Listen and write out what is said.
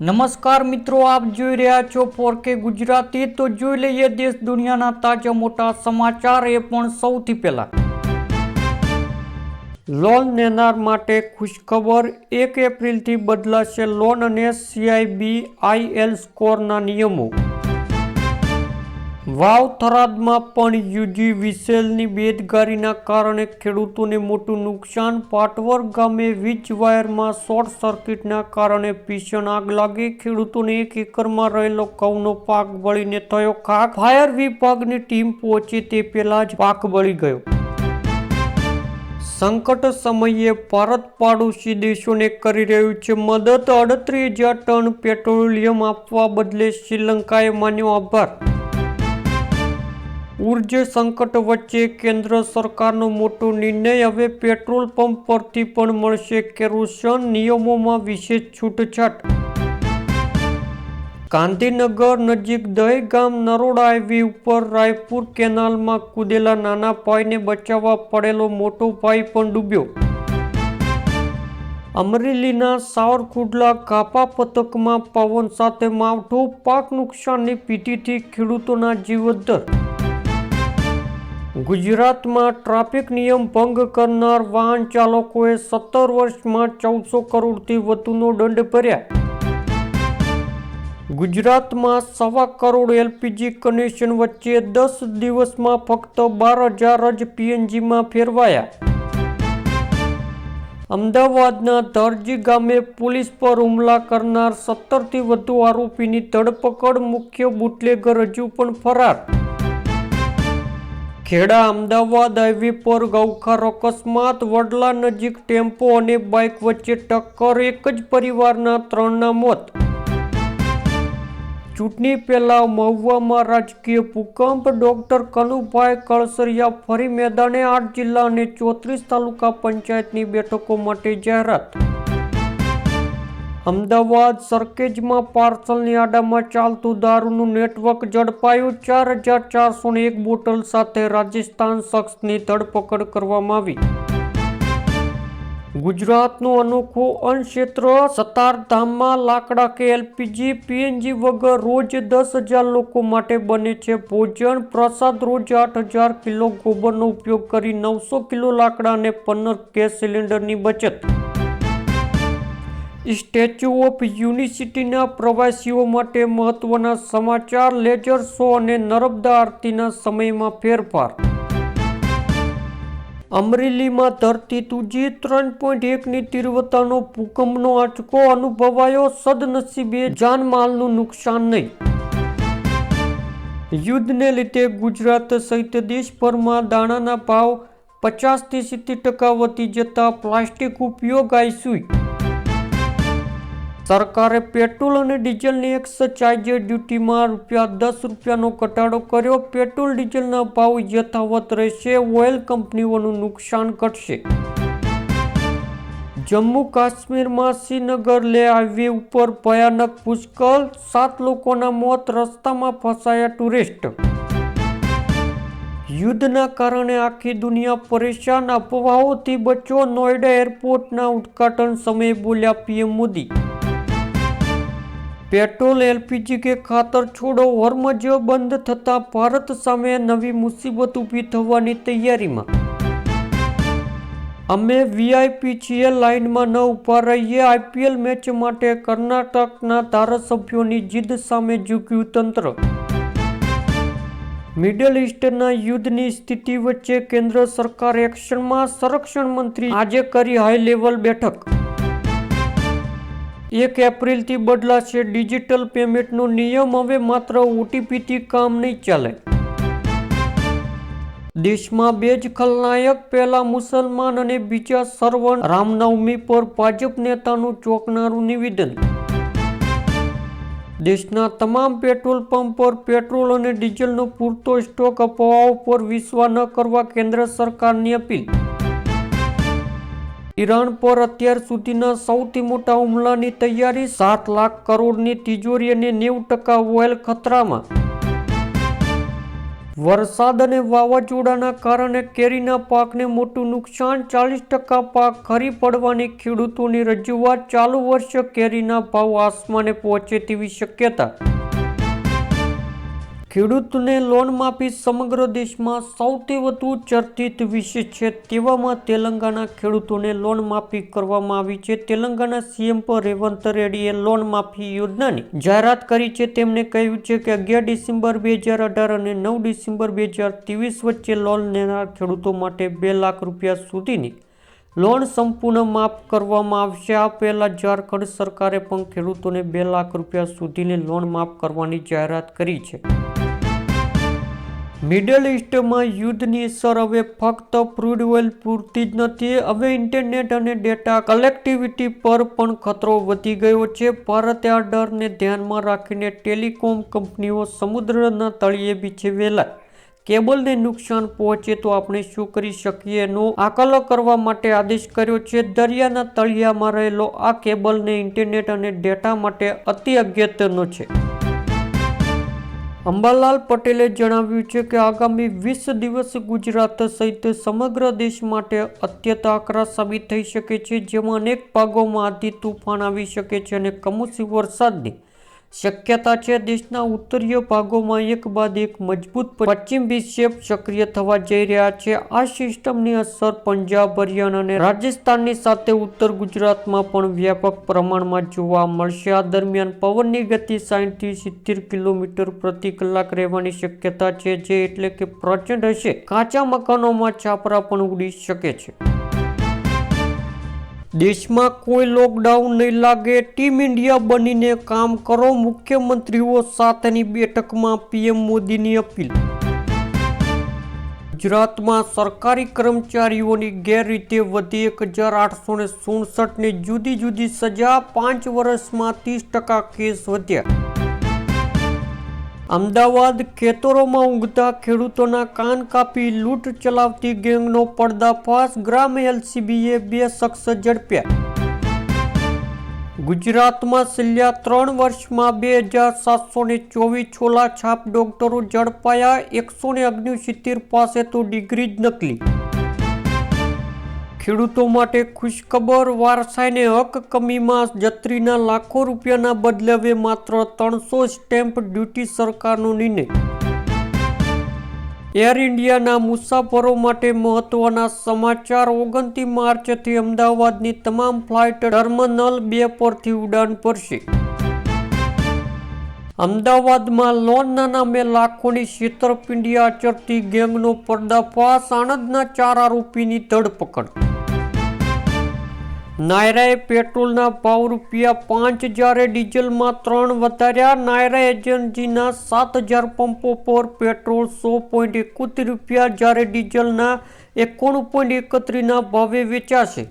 નમસ્કાર મિત્રો, આપ જોઈ રહ્યા છો 4K ગુજરાતી। તો જોઈ લઈએ દેશ દુનિયાના તાજા મોટા સમાચાર, એ પણ સૌથી પહેલા। લોન લેનાર માટે ખુશખબર, 1 એપ્રિલથી બદલાશે લોન અને CIBIL સ્કોરના નિયમો। વાવ થરાદમાં પણ UGVCLની બેદરકારીના કારણે ખેડૂતોને મોટું નુકસાન। પાટવર ગામે વીજ વાયરમાં શોર્ટ સર્કિટના કારણે ભીષણ આગ લાગી, ખેડૂતોને 1 એકરમાં રહેલો ઘઉંનો પાક બળીને થયો ખાખ। ફાયર વિભાગની ટીમ પહોંચે તે પહેલા જ પાક બળી ગયો। સંકટ સમયે ભારત પાડોશી દેશોને કરી રહ્યું છે મદદ, 38,000 ટન પેટ્રોલિયમ આપવા બદલે શ્રીલંકાએ માન્યો આભાર। ઉર્જા સંકટ વચ્ચે કેન્દ્ર સરકારનો મોટો નિર્ણય, હવે પેટ્રોલ પંપ પરથી પણ મળશે કેરોસીન, નિયમોમાં વિશેષ છૂટછાટ। ગાંધીનગર નજીક દહેગામ નરોડા હાઈવે ઉપર રાયપુર કેનાલમાં કૂદેલા નાના ભાઈને બચાવવા પડેલો મોટો ભાઈ પણ ડૂબ્યો। અમરેલીના સાવરકુંડલા ગાભા પંથકમાં પવન સાથે માવઠું, પાક નુકસાનની ભીતિથી ખેડૂતોના જીવતદ્દર। ગુજરાતમાં ટ્રાફિક નિયમ ભંગ કરનાર વાહન ચાલકોએ 17 વર્ષમાં 1400 કરોડથી વધુનો દંડ ભર્યા। ગુજરાતમાં 1.25 કરોડ LPG કનેક્શન વચ્ચે 10 દિવસમાં ફક્ત 12,000 જ PNGમાં ફેરવાયા। અમદાવાદના ધરજી ગામે પોલીસ પર હુમલા કરનાર 17થી વધુ આરોપીની ધરપકડ, મુખ્ય બુટલેગર હજુ પણ ફરાર। ખેડા અમદાવાદ હાઈવે પર ગૌખાર અકસ્માત, વડલા નજીક ટેમ્પો અને બાઇક વચ્ચે ટક્કર, એક જ પરિવારના 3ના મોત। ચૂંટણી પહેલા મહુવામાં રાજકીય ભૂકંપ, ડોક્ટર કનુભાઈ કળસરિયા ફરી મેદાને, 8 જિલ્લા અને 34 તાલુકા પંચાયતની બેઠકો માટે જાહેરાત। અમદાવાદ સરખેજમાં પાર્સલની આડામાં ચાલતું દારૂનું નેટવર્ક ઝડપાયું, 4,401 બોટલ સાથે રાજસ્થાન શખ્સની ધરપકડ કરવામાં આવી। ગુજરાતનું અનોખું અન્નક્ષેત્ર, સતારધામમાં લાકડા કે LPG, PNG વગર રોજ 10,000 લોકો માટે બને છે ભોજન પ્રસાદ, રોજ 8,000 કિલો ગોબરનો ઉપયોગ કરી 900 કિલો લાકડા અને 15 ગેસ સિલિન્ડરની બચત। સ્ટેચ્યુ ઓફ યુનિટીના પ્રવાસીઓ માટે મહત્વના સમાચાર, લેઝર શો અને નર્મદા આરતીના સમયમાં ફેરફાર। અમરેલીમાં ધરતી ધ્રુજી, 3.1ની તીવ્રતાનો ભૂકંપનો આંચકો અનુભવાયો, સદનસીબે જાનમાલનું નુકસાન નહીં। યુદ્ધને લીધે ગુજરાત સહિત દેશભરમાં દાણાના ભાવ 50થી 70% વધી જતા પ્લાસ્ટિક ઉપયોગ આઈસુઈ। સરકારે પેટ્રોલ અને ડીઝલની એક્સાઇઝ ડ્યુટીમાં ₹10નો ઘટાડો કર્યો, પેટ્રોલ ડીઝલના ભાવ યથાવત રહેશે, ઓઇલ કંપનીઓનું નુકસાન ઘટશે। જમ્મુ કાશ્મીરમાં શ્રીનગર લેહ હાઈવે ઉપર ભયાનક ભૂસ્ખલન, 7 લોકોના મોત, રસ્તામાં ફસાયા ટુરિસ્ટ। યુદ્ધના કારણે આખી દુનિયા પરેશાન, અફવાઓથી બચો, નોઈડા એરપોર્ટના ઉદ્ઘાટન સમયે બોલ્યા PM મોદી। પેટ્રોલ, LPG કે ખાતર છોડો, હોર્મઝ બંધ થતાં ભારત સામે નવી મુસીબત ઊભી થવાની તૈયારીમાં। અમે VIP છીએ, લાઇનમાં ન ઊભા રહીએ, IPL મેચ માટે કર્ણાટકના ધારાસભ્યોની જીદ સામે ઝૂક્યું તંત્ર। મિડલ ઇસ્ટના યુદ્ધની સ્થિતિ વચ્ચે કેન્દ્ર સરકાર એક્શનમાં, સંરક્ષણ મંત્રી આજે કરી હાઈ લેવલ બેઠક। 1 એપ્રિલથી બદલાશે ડિજિટલ પેમેન્ટનો નિયમ, હવે માત્ર OTPથી કામ નહીં ચાલે। દેશમાં 2 જ ખલનાયક, પહેલા મુસલમાન અને બીજા સવર્ણ, રામનવમી પર ભાજપ નેતાનું ચોંકાવનારું નિવેદન। દેશના તમામ પેટ્રોલ પંપ પર પેટ્રોલ અને ડીઝલનો પૂરતો સ્ટોક, અફવાઓ પર વિશ્વાસ ન કરવા કેન્દ્ર સરકારની અપીલ। ઈરાન પર અત્યાર સુધીના સૌથી મોટા હુમલાની તૈયારી, 7 લાખ કરોડની તિજોરી અને 90% ઓઇલ ખતરામાં। વરસાદ અને વાવાઝોડાના કારણે કેરીના પાકને મોટું નુકસાન, 40% પાક ખરી પડવાની ખેડૂતોની રજૂઆત, ચાલુ વર્ષે કેરીના ભાવ આસમાને પહોંચે તેવી શક્યતા. ખેડૂતને લોન માફી સમગ્ર દેશમાં સૌથી વધુ ચર્ચિત વિષય છે. તેવામાં તેલંગાણા ખેડૂતોને લોન માફી કરવામાં આવી છે. તેલંગાણા સીએમ રેવંત રેડ્ડીએ લોન માફી યોજનાની જાહેરાત કરી છે. તેમણે કહ્યું છે કે 11 ડિસેમ્બર 2018 અને 9 ડિસેમ્બર 2023 વચ્ચે લોન લેનાર ખેડૂતો માટે 2 લાખ રૂપિયા સુધીની લોન સંપૂર્ણ માફ કરવામાં આવશે. આ પહેલા ઝારખંડ સરકારે પણ ખેડૂતોને 2 લાખ રૂપિયા સુધીની લોન માફ કરવાની જાહેરાત કરી છે. મિડલ ઇસ્ટમાં યુદ્ધની અસર હવે ફક્ત ક્રૂડ ઓઇલ પૂરતી જ નથી. હવે ઇન્ટરનેટ અને ડેટા કનેક્ટિવિટી પર પણ ખતરો વધી ગયો છે. ભારતે આ ડરને ધ્યાનમાં રાખીને ટેલિકોમ કંપનીઓ સમુદ્રના તળિયે બિછાવેલા કેબલને નુકસાન પહોંચે તો આપણે શું કરી શકીએ એનો આકલન કરવા માટે આદેશ કર્યો છે. દરિયાના તળિયામાં રહેલો આ કેબલને ઇન્ટરનેટ અને ડેટા માટે અતિ અગત્યનો છે. અંબાલાલ પટેલે જણાવ્યું છે કે આગામી 20 દિવસ ગુજરાત સહિત સમગ્ર દેશ માટે અત્યંત આકરા સાબિત થઈ શકે છે, જેમાં અનેક ભાગોમાં આંધી તૂફાન આવી શકે છે અને કમોસમી વરસાદની શક્યતા છે. દેશના ઉત્તરીય ભાગોમાં એક બાદ એક મજબૂત પશ્ચિમ વિક્ષેપ સક્રિય થવા જઈ રહ્યા છે. આ સિસ્ટમની અસર પંજાબ, હરિયાણા અને રાજસ્થાનની સાથે ઉત્તર ગુજરાતમાં પણ વ્યાપક પ્રમાણમાં જોવા મળશે. આ દરમિયાન પવનની ગતિ 60 થી 70 કિલોમીટર પ્રતિ કલાક રહેવાની શક્યતા છે, જે એટલે કે પ્રચંડ હશે. કાચા મકાનોમાં છાપરા પણ ઉડી શકે છે. દેશમાં કોઈ લોકડાઉન નહીં લાગે, ટીમ ઇન્ડિયા બનીને કામ કરો. મુખ્યમંત્રીઓ સાથેની બેઠકમાં પીએમ મોદીની અપીલ. ગુજરાતમાં સરકારી કર્મચારીઓની ગેરરીતે વધી 1867ને જુદી જુદી સજા, 5 વર્ષમાં 30% કેસ વધ્યા. અમદાવાદ ખેતરોમાં ઊંઘતા ખેડૂતોના કાન કાપી લૂંટ ચલાવતી ગેંગનો પર્દાફાશ, ગ્રામ એલસીબીએ 2 શખ્સ ઝડપ્યા. ગુજરાતમાં છેલ્લા 3 વર્ષમાં 2724 છોલા છાપ ડોક્ટરો ઝડપાયા, 169 પાસે તો ડિગ્રી જ નકલી. ખેડૂતો માટે ખુશખબર, વારસાઈને હક કમીમાં જત્રીના લાખો રૂપિયાના બદલે હવે માત્ર 300 સ્ટેમ્પ ડ્યુટી, સરકારનો નિર્ણય. એર ઇન્ડિયાના મુસાફરો માટે મહત્વના સમાચાર. 29 માર્ચથી અમદાવાદની તમામ ફ્લાઇટ ટર્મિનલ 2 પરથી ઉડાન ભરશે. અમદાવાદમાં લોનના નામે લાખોની છેતરપિંડી આચરતી ગેંગનો પર્દાફાશ, આણંદના 4 આરોપીની ધરપકડ. નાયરાએ પેટ્રોલના ભાવ ₹5 જ્યારે ડીઝલમાં 3 વધાર્યા. નાયરા એજન્સીના 7000 પંપો પર પેટ્રોલ ₹100.71 જ્યારે ડીઝલના 91.31 ભાવે વેચાશે.